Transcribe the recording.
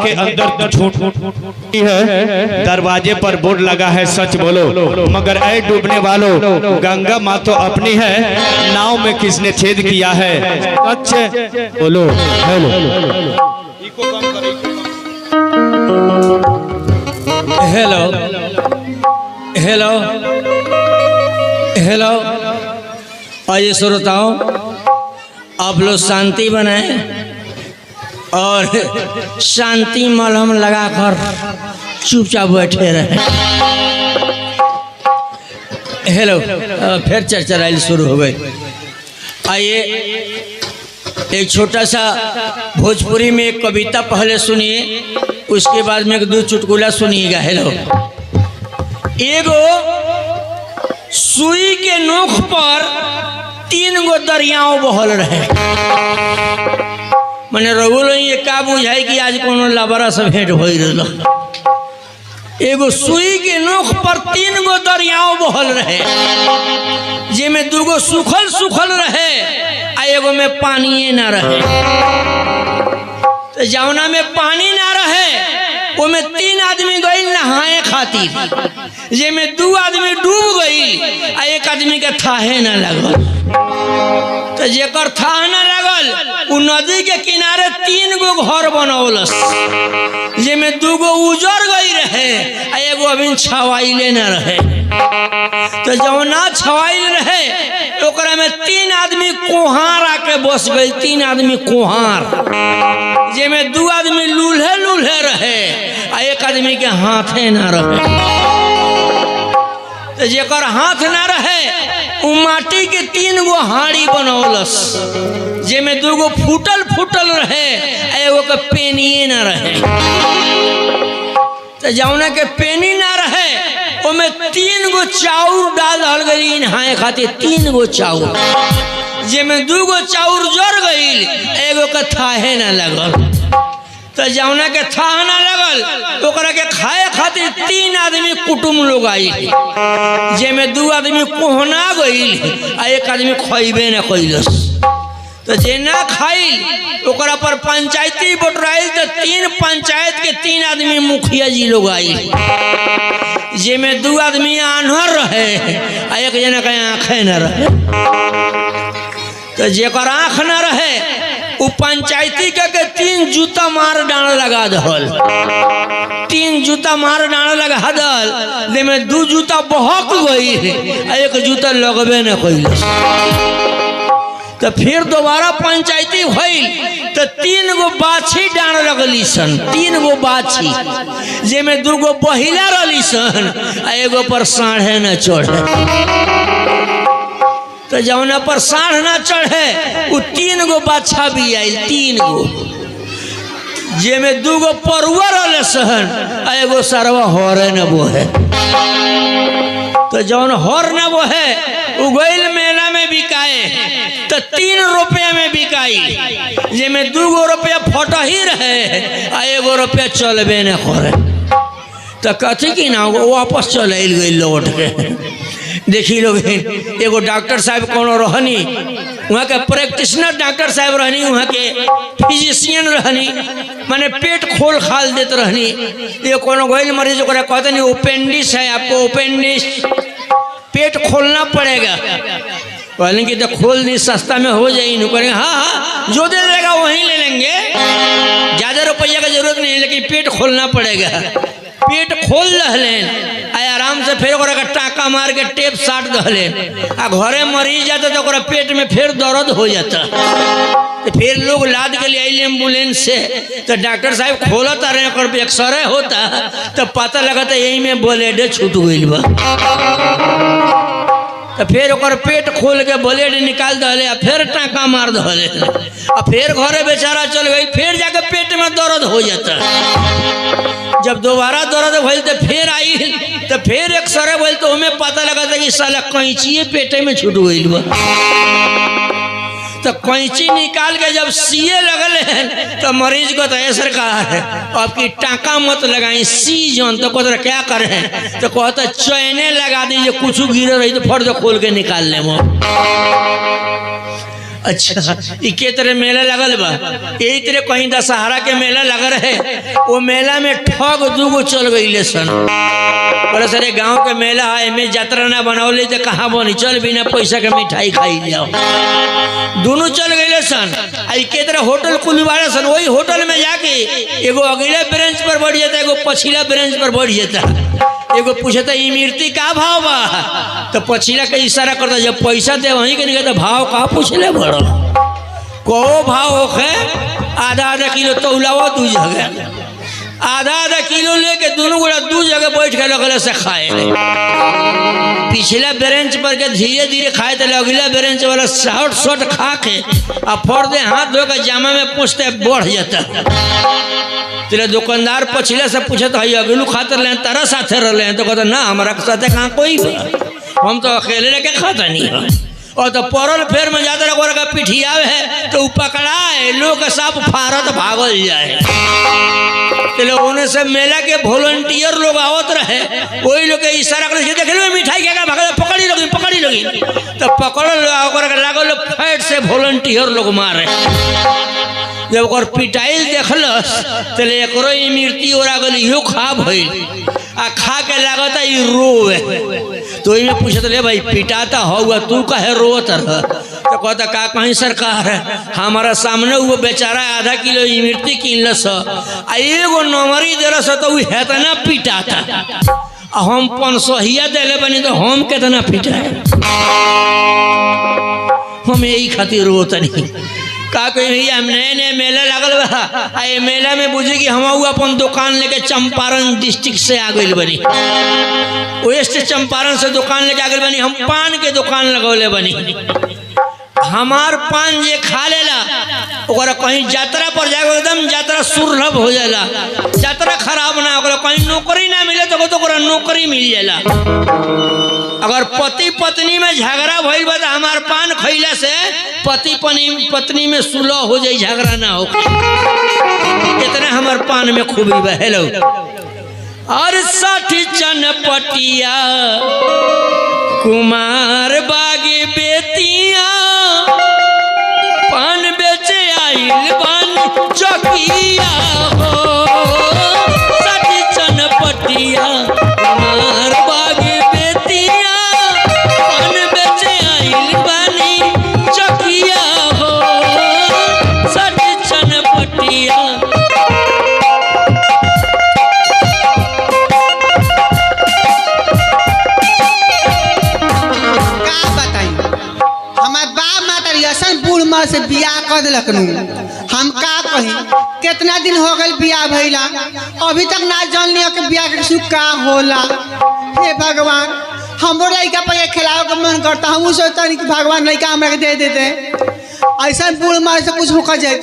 के अंदर झूठ है, दरवाजे पर बोर्ड लगा है सच बोलो, मगर ऐ डूबने वालों गंगा माँ तो अपनी है, नाव में किसने छेद किया है सच बोलो। हेलो हेलो हेलो, आइए श्रोताओं, आप लोग शांति बनाएं और शांति मलहम लगाकर चुपचाप बैठे रहे। हेलो, फिर चर्चा राइल शुरू हो गई। आइए एक छोटा सा भोजपुरी में एक कविता पहले सुनिए, उसके बाद में एक दो चुटकुला सुनिएगा। हेलो, एगो सुई के नोक पर 3 गो दरियाओं बहल रहे। मैंने रघुल ये का बुझाई कि आज कोनो लबरा से भेंट हो रहा। एगो सुई के नोक पर 3 गो दरियाओं बहल रहे, जिसमें 2 गो सूखल सूखल रहे आ एगो में पानी ना रहे। तो जौना में पानी ना रहे वो में 3 आदमी गई नहाए खातिर, जिसमें 2 आदमी डूब गई आ 1 आदमी के थाहे न लगल। तो जेकर थाह न लगल उ नदी के किनारे 3 गो घर बनौलस, जिसमें 2 गो उजर गई रहे आ एगो अभी छवाइले न रहे। तो जो ना छवाइल रहे ओकरा में 3 आदमी कोहार आके बस गई। 3 आदमी कोहार, जिसमें 2 आदमी लूल्हे लूल्हे रहे आ 1 आदमी के हाथे न रहे। तो जेकर हाथ न रहे उ माटी के 3 गो हाड़ी बनौलस, जिसमें 2 गो फूटल फूटल रहे आ एगो के पेनिए न रहे। तो जौना के पेनी न रहे ओमे 3 गो चाउर डाल गई नहाए खातिर। 3 गो चाउर, जिसमें 2 गो चाउर जर गई, एगो के थाहे न लगल। तो जौना के थाह न लगल ओकरा के खाए खातिर 3 आदमी कुटुम लोग आई, जिसमें 2 आदमी कोहना गई आ 1 आदमी खइबे न कैलस। तो जे ना खाइल ओकरा पर पंचायती बटराइल। तो 3 पंचायत के 3 आदमी मुखिया जी लोग आई, जिसमें 2 आदमी आन्हर रहे आ 1 जना के आँखें न रहे। तो जेकर आँख न रहे उ पंचायती के 3 जूता मार डांड लगा दल। 3 जूता मार डांड लगा दल, जिसमें 2 जूता बहक गई आ 1 जूता लगबे न कैलस। तो फिर दोबारा पंचायती भइल तो 3 गो बाछी डांड लगली सन। 3 गो बाछी, जिसमें 2 गो बहिला रही सन आ एगो पर साढ़े न चढ़े। तो जौना पर साढ़ न चढ़े उ 3 गो बाछा भी आयल। 3 गो, जिसमें 2 गो परुआ रहे सहन आ एगो सरवा हरे न बोहे। तो जौन हर न बोहे उ गइल मेला में बिकाए। तो 3 रुपया में बिकाई, जिसमें 2 गो रुपया फटही रहे आ 1 रुपया चलबे न करे। तो कथी की ना वापस चल गई लौट के। देखी लोग, एगो डॉक्टर साहब कोनो रहनी, वहाँ के प्रैक्टिशनर डॉक्टर साहब रहनी, वहाँ के फिजिशियन रहनी, माने पेट खोल खाल देते रहनी। ये कोनो गैल मरीज को कहते नहीं ओपेंडिस है, आपको ओपेंडिस पेट खोलना पड़ेगा। कहने की तो खोल दी, सस्ता में हो जाएगी। कहेंगे हाँ जो दे देगा वहीं ले लेंगे, ज़्यादा रुपया का जरूरत नहीं, लेकिन पेट खोलना पड़ेगा। पेट खोल दहलें आराम से, फिर ओकरा टाका मार के टेप साट दहलें आ घरे मरीज जाता तो ओकरा पेट में फिर दर्द हो जाता। तो फिर लोग लाद के लिए आइल एम्बुलेंस से। तो डॉक्टर साहब खोलत आ रहे ओकर एक्सरे होता तो पता लगता यही में ब्लेड छूट गई बा। तो फिर ओकर पेट खोल के ब्लेड निकाल दहले आ फिर टाका मार दहले आ फिर घरे बेचारा चल गई। फिर जाके पेट में दर्द हो जाता। जब दोबारा दर्द भइल तो फिर आई तो फिर एक्सरे भइल तो हमें पता लगा था कि साला कैंची पेटे में छूट गई बा। तो कैंची निकाल के जब सीए लगल है तो मरीज को तो ऐसा कहा है आपकी टाका मत लगाई सी जन। तो कहते क्या करें तो कहते चैने लगा दीजिए, कुछ गिरे रही तो फर्द खोल के निकाल ले। वो अच्छा ई के तरह मेला लगल बा, यही तरह कहीं दशहरा के मेला लगल है। वो मेला में ठग दूगो चल गई सन। बोले सर गांव के मेला है, में यात्रा ना बनौले तो कहाँ बनी, चल बिना पैसा के मिठाई खाई जाओ। दोनों चल गए सन। आई के तरह होटल खुलवाड़ा सन, वही होटल में जाके एगो अगला ब्रांच पर बढ़ जाता, एगो पछिला ब्रांच पर बढ़ जाता। एगो पूछता इमरती का भाव बा, तो पछिला के इशारा करता जब पैसा दे वहीं के नहीं कहता भाव का पूछले बड़ो को भाव होखे। आधा किलो तौलावा दू जगह, आधा किलो लेके दोनों गोड़ा दू जगह बैठ के लगल से खाए। पिछला ब्रांच पर के धीरे धीरे खाए तो अगला ब्रांच वाला शॉर्ट खा के आ फोड़ दे, हाथ धो के जामा में पूछते बढ़ जाता। तेरे दुकानदार पछिले से पूछत है अगलू खातर ले तारा साथे रहे तो कहता ना हमारा साथे कहाँ कोई बा, हम तो अकेले लेके खाता नहीं है। और तो परल फेर में जाता रहा का पिठियावे है तो पकड़ाए लोग सब फारत भागल जाए। उन्हें सब मेला के वॉलंटियर लोग आवत रहे, वही लोग के इशारा कर देख लो मिठाई क्या भाग पकड़ी लोगी तो पकड़ लागल फैट से वॉलंटियर लोग मारे। जब ओकर पिटाइल देखलस तो एकरो इमरती ओरा गल इहो खा भइल आ खा के लागता ई रोवे। तो इमे पूछत ले भाई पिटाता होगा तू काहे रोत रह, तो कहता का कहीं सरकार हमारा सामने वो बेचारा आधा किलो इमरती किनलस आ एगो नमरी देलस तो उ हेतना पिटाता, हम 500 देले बनी तो हम कितना पिटाए। हम यही खातिर रोतनी का कोई भैया नए नए मेला लगल बा। ये मेला में बुझे कि हम अपन दुकान लेके चंपारण डिस्ट्रिक्ट से आ गई बनी, वेस्ट चंपारण से दुकान लेके आ गई बनी। हम पान के दुकान लगौले बनी। हमार पान जे खा लेला ओकरा कहीं यात्रा पर जाके एकदम यात्रा सुलभ हो जाला, यात्रा खराब ना हो, कहीं नौकरी ना मिले तो ओकरा नौकरी मिल जाला। अगर पति पत्नी में झगड़ा भइल बा तो हमार पान खइला से पति पत्नी में सुलह हो जाए, झगड़ा ना हो। इतना हमार पान में खूबी बा। हेलो और 60 चनपटिया कुमार बागे बेतिया पान बेचे आइल बन चकिया हो। 60 चनपटिया कुमार बागे बेतिया पान बेचे आइल बनी चकिया हो। 60 चनपटिया से बियाह कर दिलक नु। हम का कही कितना दिन हो गए बियाह भइला, अभी तक ना जान लिया कि बियाह के सुख का होला। हे भगवान हमरो लड़का पे खिलाओ का मन करता, हम सोचता नहीं कि भगवान लड़का हमरा के दे देते। ऐसा बूढ़ मार से कुछ होकर जाते।